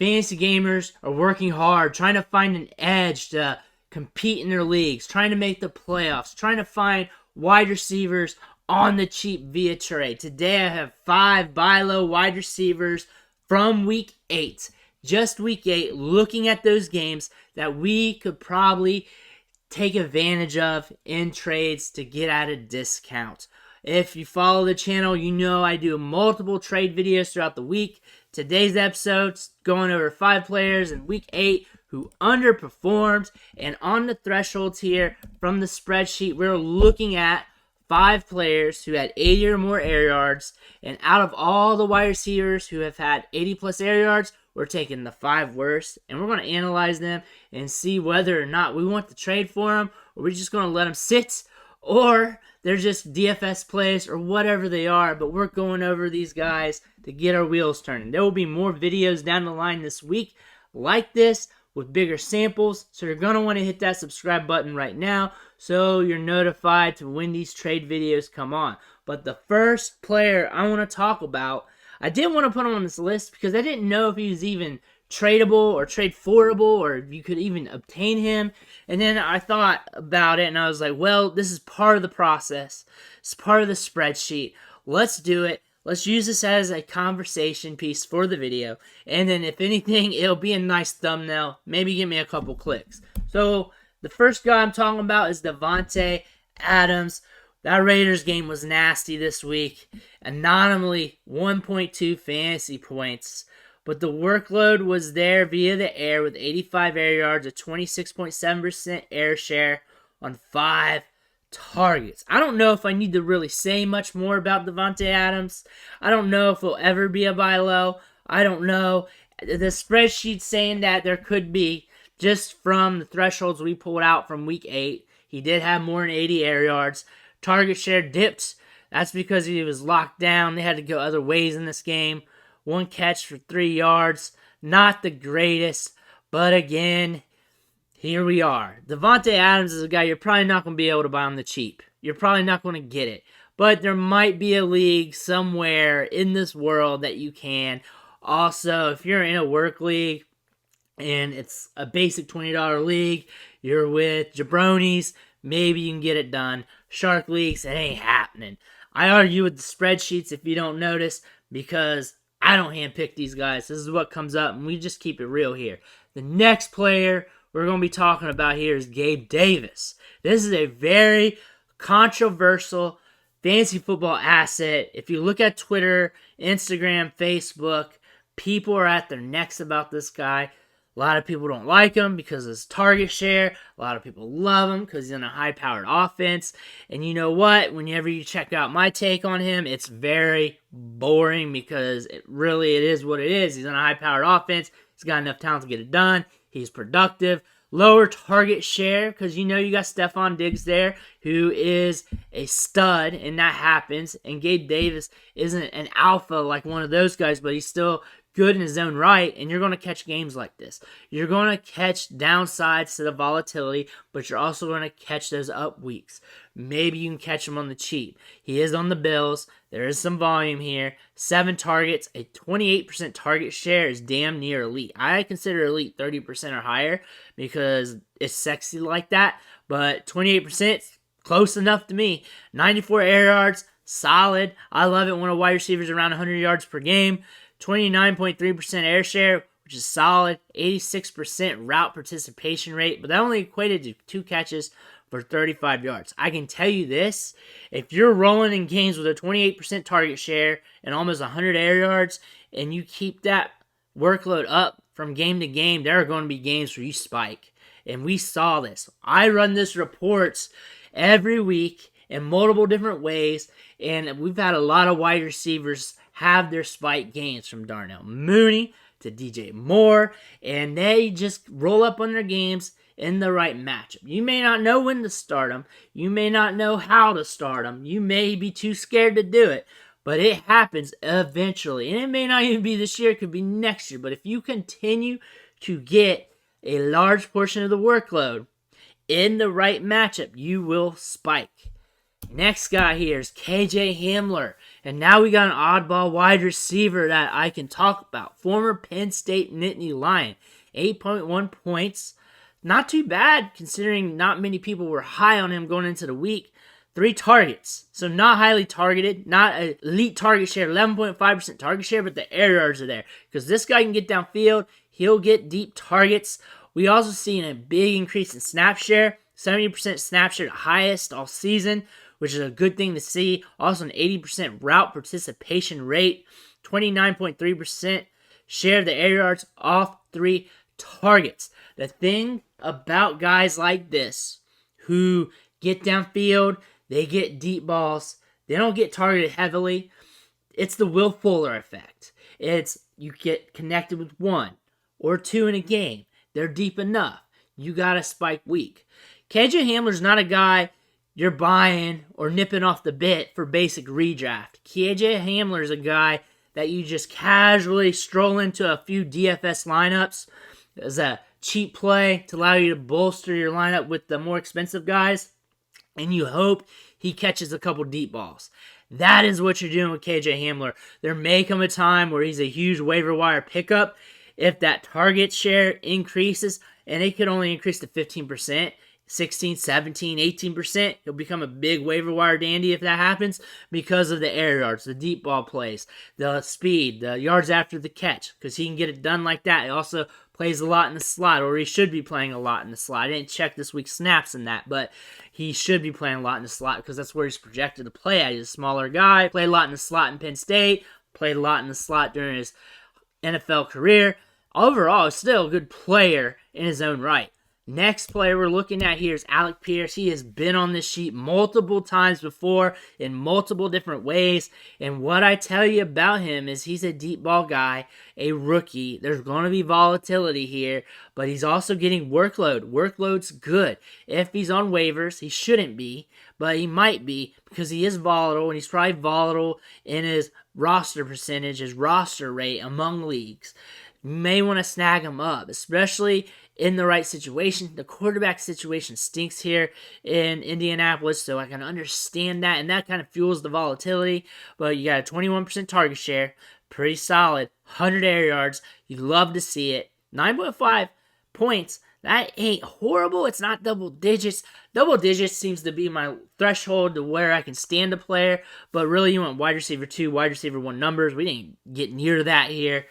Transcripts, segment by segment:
fantasy gamers are working hard, trying to find an edge to compete in their leagues, trying to make the playoffs, trying to find wide receivers on the cheap via trade. Today I have 5 buy low wide receivers from week 8. Just week 8, looking at those games that we could probably take advantage of in trades to get at a discount. If you follow the channel, you know I do multiple trade videos throughout the week. Today's episode's going over 5 players in week 8 who underperformed. And on the thresholds here from the spreadsheet, we're looking at 5 players who had 80 or more air yards. And out of all the wide receivers who have had 80 plus air yards, we're taking the 5 worst. And we're going to analyze them and see whether or not we want to trade for them, or we're just going to let them sit, or they're just DFS plays or whatever they are. But we're going over these guys to get our wheels turning. There will be more videos down the line this week like this with bigger samples. So you're going to want to hit that subscribe button right now so you're notified to when these trade videos come on. But the first player I want to talk about, I didn't want to put him on this list because I didn't know if he was even tradable or trade forable, or if you could even obtain him. And then I thought about it and I was like, well, this is part of the process. It's part of the spreadsheet. Let's do it. Let's use this as a conversation piece for the video. And then if anything, it'll be a nice thumbnail. Maybe give me a couple clicks. So the first guy I'm talking about is Devonte Adams. That Raiders game was nasty this week. Anonymously 1.2 fantasy points. But the workload was there via the air with 85 air yards, a 26.7% air share on 5 targets. I don't know if I need to really say much more about Devonte Adams. I don't know if he'll ever be a buy low. I don't know. The spreadsheet's saying that there could be, just from the thresholds we pulled out from week 8. He did have more than 80 air yards. Target share dipped. That's because he was locked down. They had to go other ways in this game. 1 catch for 3 yards. Not the greatest. But again, here we are. Devonte Adams is a guy you're probably not going to be able to buy on the cheap. You're probably not going to get it. But there might be a league somewhere in this world that you can. Also, if you're in a work league and it's a basic $20 league, you're with jabronis, maybe you can get it done. Shark leagues, it ain't happening. I argue with the spreadsheets if you don't notice, because I don't handpick these guys. This is what comes up, and we just keep it real here. The next player we're going to be talking about here is Gabe Davis. This is a very controversial fantasy football asset. If you look at Twitter, Instagram, Facebook, people are at their necks about this guy. A lot of people don't like him because of his target share. A lot of people love him because he's in a high-powered offense. And you know what? Whenever you check out my take on him, it's very boring because it is what it is. He's in a high-powered offense. He's got enough talent to get it done. He's productive. Lower target share because you know you got Stephon Diggs there who is a stud, and that happens. And Gabe Davis isn't an alpha like one of those guys, but he's still good in his own right, and you're going to catch games like this. You're going to catch downsides to the volatility, but you're also going to catch those up weeks. Maybe you can catch him on the cheap. He is on the Bills. There is some volume here. 7 targets, a 28% target share is damn near elite. I consider elite 30% or higher because it's sexy like that, but 28% is close enough to me. 94 air yards, solid. I love it when a wide receiver is around 100 yards per game. 29.3% air share, which is solid. 86% route participation rate, but that only equated to 2 catches for 35 yards. I can tell you this, if you're rolling in games with a 28% target share and almost 100 air yards, and you keep that workload up from game to game, there are going to be games where you spike. And we saw this. I run this reports every week in multiple different ways, and we've had a lot of wide receivers have their spike games, from Darnell Mooney to DJ Moore, and they just roll up on their games in the right matchup. You may not know when to start them. You may not know how to start them. You may be too scared to do it, but it happens eventually. And it may not even be this year. It could be next year. But if you continue to get a large portion of the workload in the right matchup, you will spike. Next guy here is KJ Hamler. And now we got an oddball wide receiver that I can talk about. Former Penn State Nittany Lion. 8.1 points. Not too bad considering not many people were high on him going into the week. 3 targets. So not highly targeted. Not an elite target share. 11.5% target share, but the air yards are there. Because this guy can get downfield. He'll get deep targets. We also seen a big increase in snap share. 70% snap share, highest all season, which is a good thing to see. Also an 80% route participation rate. 29.3% share of the air yards off 3 targets. The thing about guys like this who get downfield, they get deep balls, they don't get targeted heavily. It's the Will Fuller effect. It's you get connected with 1 or 2 in a game. They're deep enough. You got a spike week. KJ Hamler's not a guy you're buying or nipping off the bit for basic redraft. KJ Hamler's a guy that you just casually stroll into a few DFS lineups as a cheap play to allow you to bolster your lineup with the more expensive guys, and you hope he catches a couple deep balls. That is what you're doing with KJ Hamler. There may come a time where he's a huge waiver wire pickup if that target share increases, and it could only increase to 15%. 16, 17, 18%. He'll become a big waiver wire dandy if that happens because of the air yards, the deep ball plays, the speed, the yards after the catch, because he can get it done like that. He also plays a lot in the slot, or he should be playing a lot in the slot. I didn't check this week's snaps in that, but he should be playing a lot in the slot because that's where he's projected to play at. He's a smaller guy, played a lot in the slot in Penn State, played a lot in the slot during his NFL career. Overall, he's still a good player in his own right. Next player we're looking at here is Alec Pierce. He has been on this sheet multiple times before in multiple different ways. And what I tell you about him is he's a deep ball guy, a rookie. There's going to be volatility here, but he's also getting workload. Workload's good. If he's on waivers, he shouldn't be, but he might be because he is volatile, and he's probably volatile in his roster percentage, his roster rate among leagues. You may want to snag him up, especially in the right situation. The quarterback situation stinks here in Indianapolis, so I can understand that, and that kind of fuels the volatility. But you got a 21% target share, pretty solid, 100 air yards. You love to see it. 9.5 points. That ain't horrible. It's not double digits. Double digits seems to be my threshold to where I can stand a player, but really you want wide receiver 2, wide receiver 1 numbers. We didn't get near that here.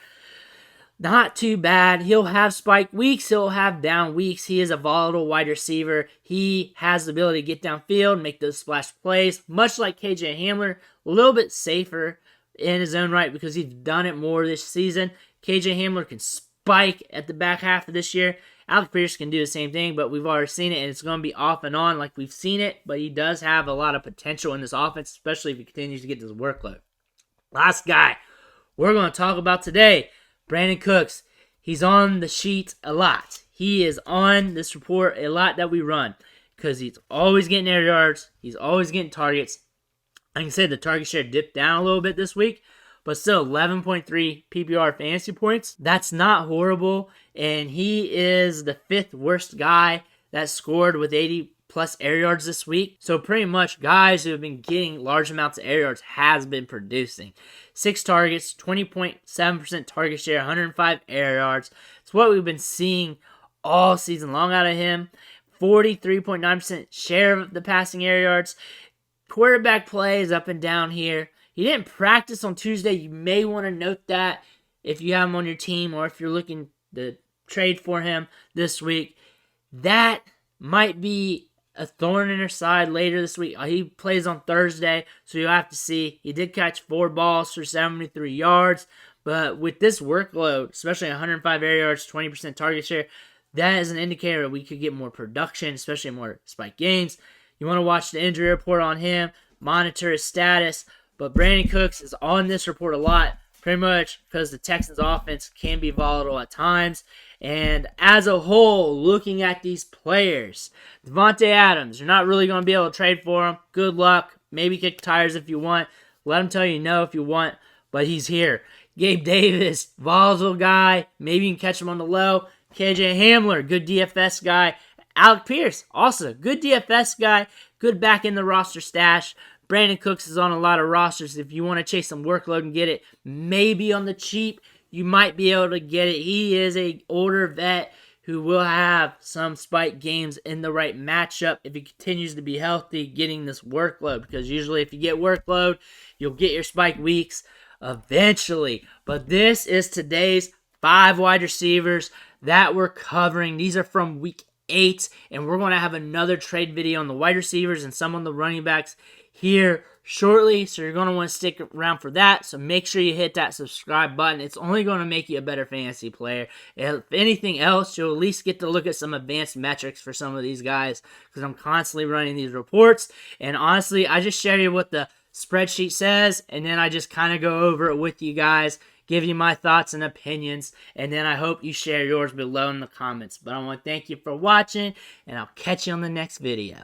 Not too bad. He'll have spike weeks. He'll have down weeks. He is a volatile wide receiver. He has the ability to get downfield, make those splash plays, much like KJ Hamler. A little bit safer in his own right because he's done it more this season. KJ Hamler can spike at the back half of this year. Alec Pierce can do the same thing, but we've already seen it, and it's going to be off and on like we've seen it, but he does have a lot of potential in this offense, especially if he continues to get this workload. Last guy we're going to talk about today, Brandon Cooks. He's on the sheet a lot. He is on this report a lot that we run because he's always getting air yards. He's always getting targets. I can say the target share dipped down a little bit this week, but still 11.3 PPR fantasy points. That's not horrible, and he is the 5th worst guy that scored with 80 plus air yards this week. So pretty much guys who have been getting large amounts of air yards has been producing. 6 targets, 20.7% target share, 105 air yards. It's what we've been seeing all season long out of him. 43.9% share of the passing air yards. Quarterback play is up and down here. He didn't practice on Tuesday. You may want to note that if you have him on your team or if you're looking to trade for him this week. That might be a thorn in her side later this week. He plays on Thursday, so you'll have to see. He did catch 4 balls for 73 yards, but with this workload, especially 105 air yards, 20% target share, that is an indicator that we could get more production, especially more spike gains. You want to watch the injury report on him, monitor his status, but Brandon Cooks is on this report a lot, pretty much because the Texans' offense can be volatile at times. And as a whole, looking at these players, Devonte Adams, you're not really going to be able to trade for him. Good luck. Maybe kick tires if you want. Let him tell you no if you want, but he's here. Gabe Davis, volatile guy. Maybe you can catch him on the low. KJ Hamler, good DFS guy. Alec Pierce, also good DFS guy, good back in the roster stash. Brandon Cooks is on a lot of rosters. If you want to chase some workload and get it maybe on the cheap, you might be able to get it. He is an older vet who will have some spike games in the right matchup if he continues to be healthy, getting this workload. Because usually if you get workload, you'll get your spike weeks eventually. But this is today's 5 wide receivers that we're covering. These are from week 8, and we're going to have another trade video on the wide receivers and some on the running backs here shortly, so you're going to want to stick around for that. So make sure you hit that subscribe button. It's only going to make you a better fantasy player. If anything else, you'll at least get to look at some advanced metrics for some of these guys, because I'm constantly running these reports. And honestly, I just share you what the spreadsheet says, and then I just kind of go over it with you guys, give you my thoughts and opinions, and then I hope you share yours below in the comments. But I want to thank you for watching, and I'll catch you on the next video.